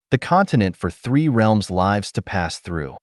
The continent for three realms lives to pass through.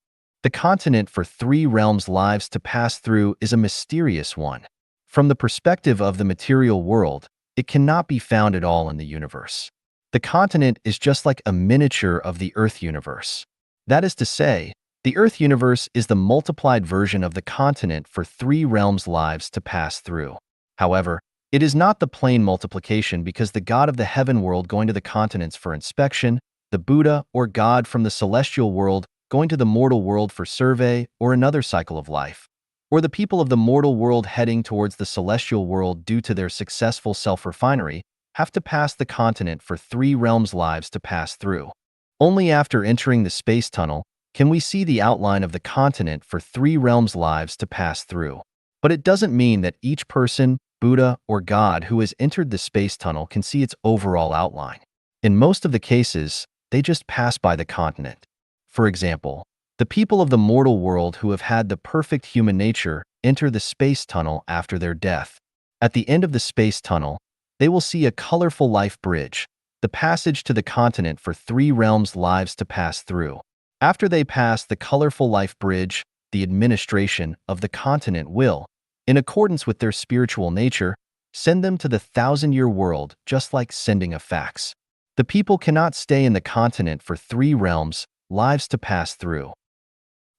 The continent for three realms lives to pass through is a mysterious one. From the perspective of the material world, it cannot be found at all in the universe. The continent is just like a miniature of the Earth universe. That is to say, the Earth universe is the multiplied version of the continent for three realms lives to pass through. However, it is not the plain multiplication because the God of the heaven world going to the continents for inspection, the Buddha or God from the celestial world going to the mortal world for survey or another cycle of life, or the people of the mortal world heading towards the celestial world due to their successful self-refinery, have to pass the continent for three realms lives to pass through. Only after entering the space tunnel can we see the outline of the continent for three realms lives to pass through. But it doesn't mean that each person, Buddha, or God who has entered the space tunnel can see its overall outline. In most of the cases, they just pass by the continent. For example, the people of the mortal world who have had the perfect human nature enter the space tunnel after their death. At the end of the space tunnel, they will see a colorful life bridge, the passage to the continent for three realms lives to pass through. After they pass the colorful life bridge, the administration of the continent will, in accordance with their spiritual nature, send them to the thousand-year world just like sending a fax. The people cannot stay in the continent for three realms lives to pass through.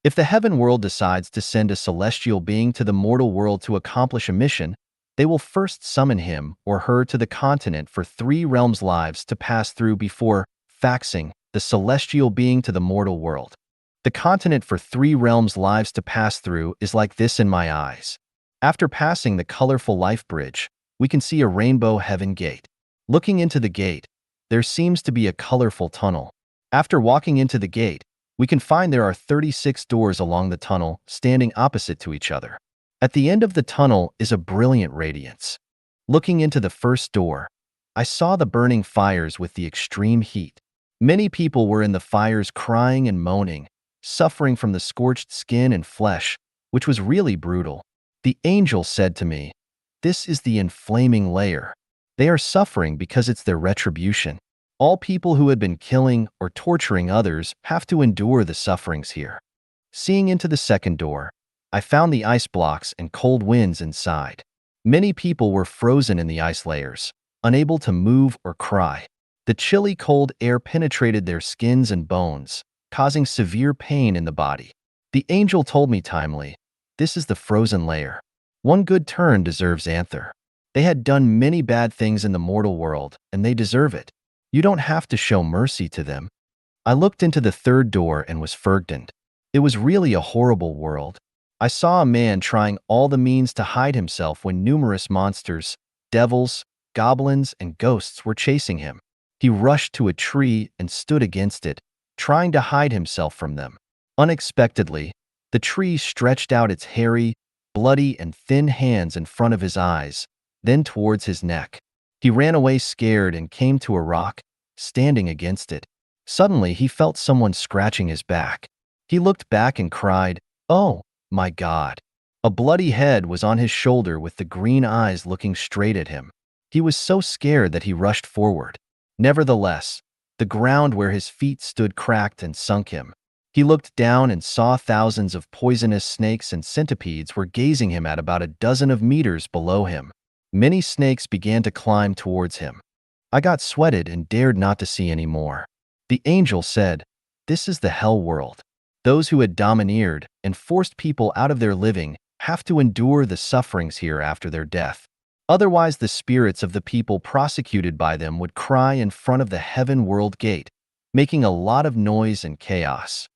If the heaven world decides to send a celestial being to the mortal world to accomplish a mission, they will first summon him or her to the continent for three realms lives to pass through before faxing the celestial being to the mortal world. The continent for three realms lives to pass through is like this in my eyes. After passing the colorful life bridge, we can see a rainbow heaven gate. Looking into the gate, there seems to be a colorful tunnel. After walking into the gate, we can find there are 36 doors along the tunnel standing opposite to each other. At the end of the tunnel is a brilliant radiance. Looking into the first door, I saw the burning fires with the extreme heat. Many people were in the fires crying and moaning, suffering from the scorched skin and flesh, which was really brutal. The angel said to me, "This is the inflaming layer. They are suffering because it's their retribution. All people who had been killing or torturing others have to endure the sufferings here." Seeing into the second door, I found the ice blocks and cold winds inside. Many people were frozen in the ice layers, unable to move or cry. The chilly cold air penetrated their skins and bones, causing severe pain in the body. The angel told me timely, "This is the frozen layer. One good turn deserves answer. They had done many bad things in the mortal world, and they deserve it. You don't have to show mercy to them." I looked into the third door and was frightened. It was really a horrible world. I saw a man trying all the means to hide himself when numerous monsters, devils, goblins, and ghosts were chasing him. He rushed to a tree and stood against it, trying to hide himself from them. Unexpectedly, the tree stretched out its hairy, bloody, and thin hands in front of his eyes, then towards his neck. He ran away scared and came to a rock, standing against it. Suddenly, he felt someone scratching his back. He looked back and cried, "Oh, my God." A bloody head was on his shoulder with the green eyes looking straight at him. He was so scared that he rushed forward. Nevertheless, the ground where his feet stood cracked and sunk him. He looked down and saw thousands of poisonous snakes and centipedes were gazing him at about a dozen of meters below him. Many snakes began to climb towards him. I got sweated and dared not to see any more. The angel said, "This is the hell world. Those who had domineered and forced people out of their living have to endure the sufferings here after their death. Otherwise, the spirits of the people prosecuted by them would cry in front of the heaven world gate, making a lot of noise and chaos."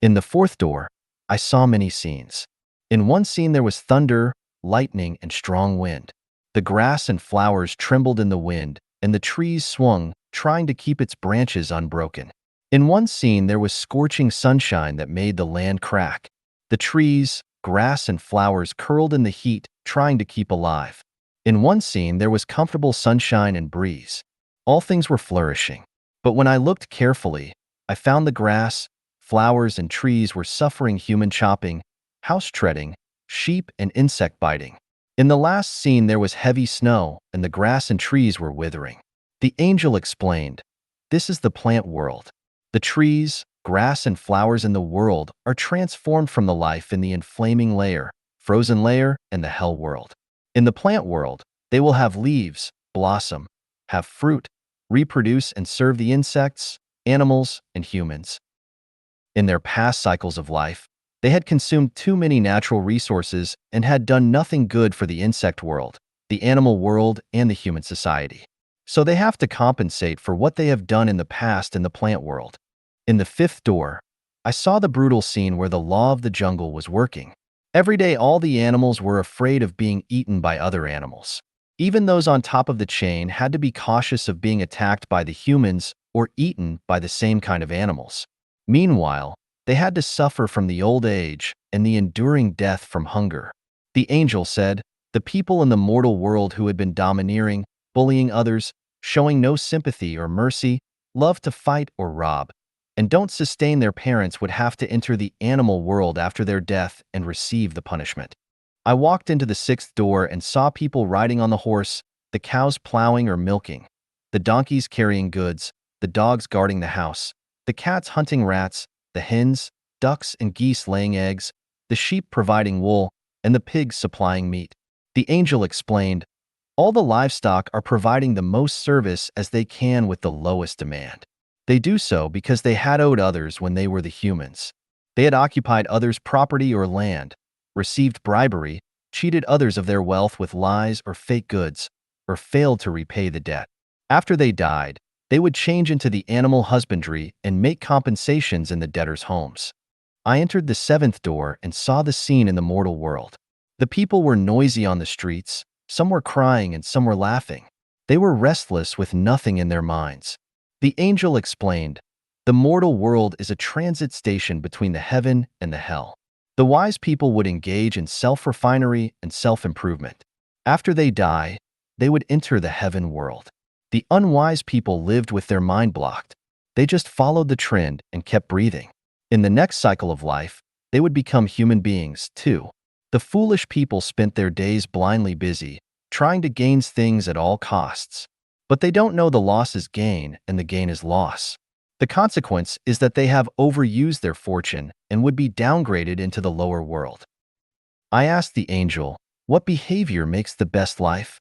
In the fourth door, I saw many scenes. In one scene there was thunder, lightning, and strong wind. The grass and flowers trembled in the wind, and the trees swung, trying to keep its branches unbroken. In one scene there was scorching sunshine that made the land crack. The trees, grass, and flowers curled in the heat, trying to keep alive. In one scene there was comfortable sunshine and breeze. All things were flourishing. But when I looked carefully, I found the grass, flowers, and trees were suffering human chopping, house treading, sheep and insect biting. In the last scene there was heavy snow, and the grass and trees were withering. The angel explained, "This is the plant world. The trees, grass, and flowers in the world are transformed from the life in the inflaming layer, frozen layer, and the hell world. In the plant world, they will have leaves, blossom, have fruit, reproduce, and serve the insects, animals, and humans. In their past cycles of life, they had consumed too many natural resources and had done nothing good for the insect world, the animal world, and the human society. So they have to compensate for what they have done in the past in the plant world. In the fifth door, I saw the brutal scene where the law of the jungle was working. Every day, all the animals were afraid of being eaten by other animals. Even those on top of the chain had to be cautious of being attacked by the humans or eaten by the same kind of animals. Meanwhile, they had to suffer from the old age and the enduring death from hunger. The angel said, the people in the mortal world who had been domineering, bullying others, showing no sympathy or mercy, love to fight or rob, and don't sustain their parents would have to enter the animal world after their death and receive the punishment. I walked into the sixth door and saw people riding on the horse, the cows plowing or milking, the donkeys carrying goods, the dogs guarding the house, the cats hunting rats, the hens, ducks, and geese laying eggs, the sheep providing wool, and the pigs supplying meat. The angel explained, all the livestock are providing the most service as they can with the lowest demand. They do so because they had owed others when they were the humans. They had occupied others' property or land, received bribery, cheated others of their wealth with lies or fake goods, or failed to repay the debt. After they died, they would change into the animal husbandry and make compensations in the debtors' homes. I entered the seventh door and saw the scene in the mortal world. The people were noisy on the streets, some were crying and some were laughing. They were restless with nothing in their minds. The angel explained, the mortal world is a transit station between the heaven and the hell. The wise people would engage in self-refinery and self-improvement. After they die, they would enter the heaven world. The unwise people lived with their mind blocked. They just followed the trend and kept breathing. In the next cycle of life, they would become human beings, too. The foolish people spent their days blindly busy, trying to gain things at all costs. But they don't know the loss is gain and the gain is loss. The consequence is that they have overused their fortune and would be downgraded into the lower world. I asked the angel, what behavior makes the best life?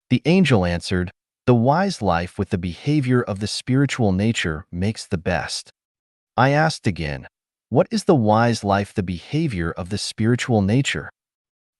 The angel answered, the wise life with the behavior of the spiritual nature makes the best. I asked again, what is the wise life the behavior of the spiritual nature?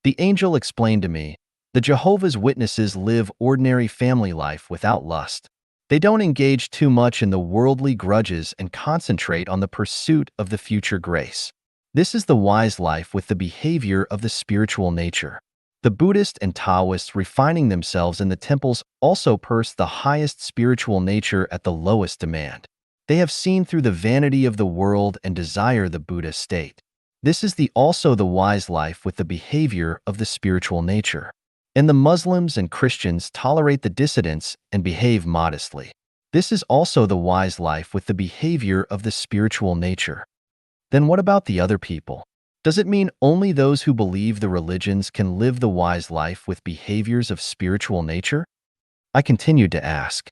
The angel explained to me, the Jehovah's Witnesses live ordinary family life without lust. They don't engage too much in the worldly grudges and concentrate on the pursuit of the future grace. This is the wise life with the behavior of the spiritual nature. The Buddhists and Taoists refining themselves in the temples also purse the highest spiritual nature at the lowest demand. They have seen through the vanity of the world and desire the Buddha state. This is also the wise life with the behavior of the spiritual nature. And the Muslims and Christians tolerate the dissidents and behave modestly. This is also the wise life with the behavior of the spiritual nature. Then what about the other people? Does it mean only those who believe the religions can live the wise life with behaviors of spiritual nature? I continued to ask.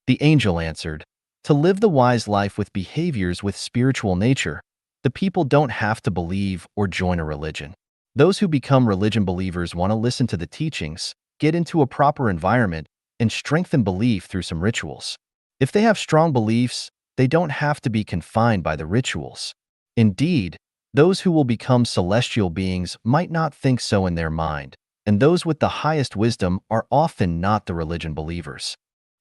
The angel answered, to live the wise life with behaviors with spiritual nature, the people don't have to believe or join a religion. Those who become religion believers want to listen to the teachings, get into a proper environment, and strengthen belief through some rituals. If they have strong beliefs, they don't have to be confined by the rituals. Indeed, those who will become celestial beings might not think so in their mind, and those with the highest wisdom are often not the religion believers.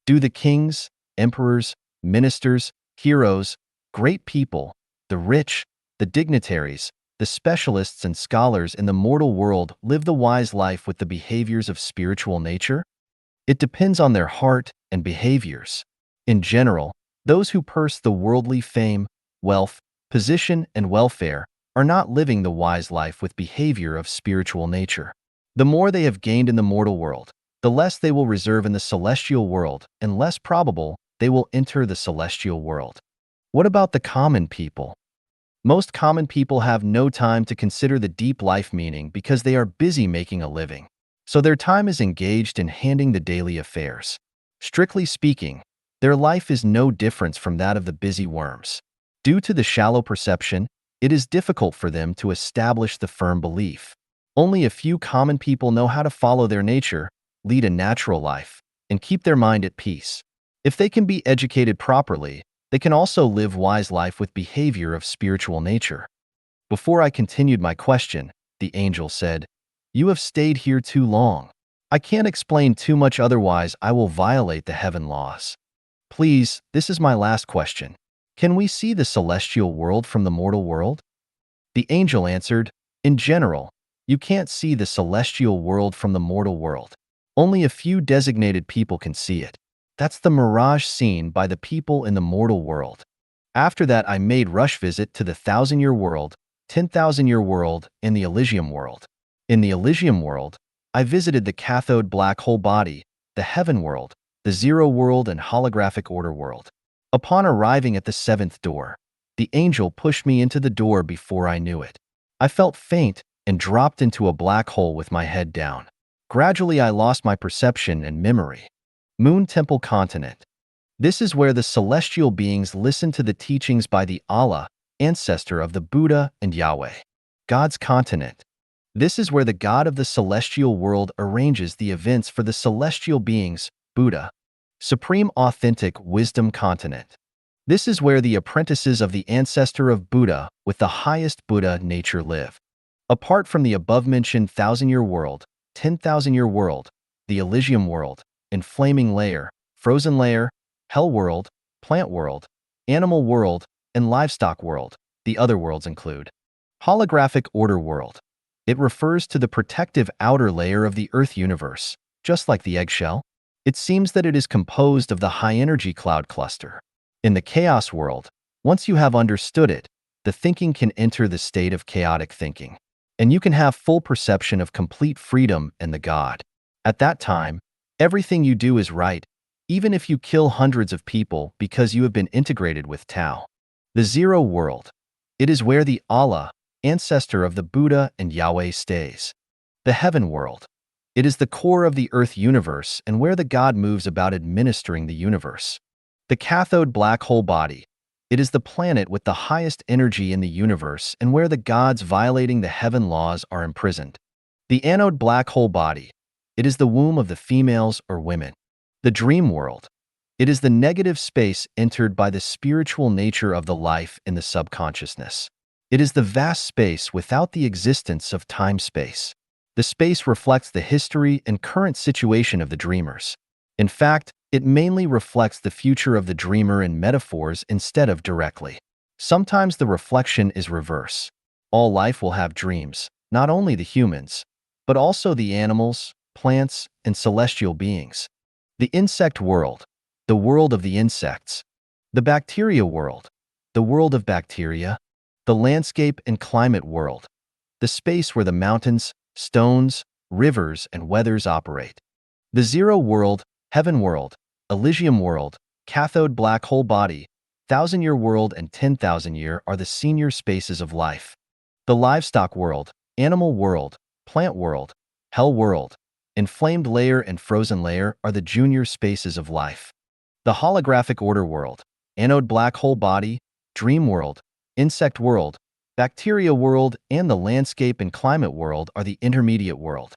Do the kings, emperors, ministers, heroes, great people, the rich, the dignitaries, the specialists and scholars in the mortal world live the wise life with the behaviors of spiritual nature? It depends on their heart and behaviors. In general, those who purse the worldly fame, wealth, position, and welfare are not living the wise life with behavior of spiritual nature. The more they have gained in the mortal world, the less they will reserve in the celestial world, and less probable they will enter the celestial world. What about the common people? Most common people have no time to consider the deep life meaning because they are busy making a living. So their time is engaged in handling the daily affairs. Strictly speaking, Their life is no different from that of the busy worms. Due to the shallow perception, it is difficult for them to establish the firm belief. Only a few common people know how to follow their nature, lead a natural life, and keep their mind at peace. If they can be educated properly, they can also live wise life with behavior of spiritual nature. Before I continued my question, the angel said, "You have stayed here too long. I can't explain too much, otherwise I will violate the heaven laws. Please, this is my last question. Can we see the celestial world from the mortal world?" The angel answered, "In general, you can't see the celestial world from the mortal world. Only a few designated people can see it. That's the mirage seen by the people in the mortal world." After that, I made rush visit to the 1,000-year world, 10,000-year world, and the Elysium world. In the Elysium world, I visited the cathode black hole body, the heaven world, the zero world, and holographic order world. Upon arriving at the 7th door, the angel pushed me into the door before I knew it. I felt faint and dropped into a black hole with my head down. Gradually, I lost my perception and memory. Moon Temple Continent. This is where the celestial beings listen to the teachings by the Allah, ancestor of the Buddha and Yahweh. God's continent. This is where the God of the celestial world arranges the events for the celestial beings, Buddha. Supreme Authentic Wisdom Continent. This is where the apprentices of the ancestor of Buddha with the highest Buddha nature live. Apart from the above-mentioned 1,000-year world, 10,000-year world, the Elysium world, and flaming layer, frozen layer, hell world, plant world, animal world, and livestock world, the other worlds include holographic order world. It refers to the protective outer layer of the Earth universe, just like the eggshell. It seems that it is composed of the high-energy cloud cluster. In the chaos world, once you have understood it, the thinking can enter the state of chaotic thinking, and you can have full perception of complete freedom and the God. At that time, everything you do is right, even if you kill hundreds of people, because you have been integrated with Tao. The zero world. It is where the Allah, ancestor of the Buddha and Yahweh, stays. The heaven world. It is the core of the Earth universe and where the God moves about administering the universe. The cathode black hole body. It is the planet with the highest energy in the universe and where the gods violating the heaven laws are imprisoned. The anode black hole body. It is the womb of the females or women. The dream world. It is the negative space entered by the spiritual nature of the life in the subconsciousness. It is the vast space without the existence of time-space. The space reflects the history and current situation of the dreamers. In fact, it mainly reflects the future of the dreamer in metaphors instead of directly. Sometimes the reflection is reverse. All life will have dreams, not only the humans, but also the animals, plants, and celestial beings. The insect world. The world of the insects. The bacteria world. The world of bacteria. The landscape and climate world. The space where the mountains, stones, rivers, and weathers operate. The zero world, heaven world, Elysium world, cathode black hole body, 1,000-year world, and 10,000-year are the senior spaces of life. The livestock world, animal world, plant world, hell world, inflamed layer, and frozen layer are the junior spaces of life. The holographic order world, anode black hole body, dream world, insect world, bacteria world, and the landscape and climate world are the intermediate world.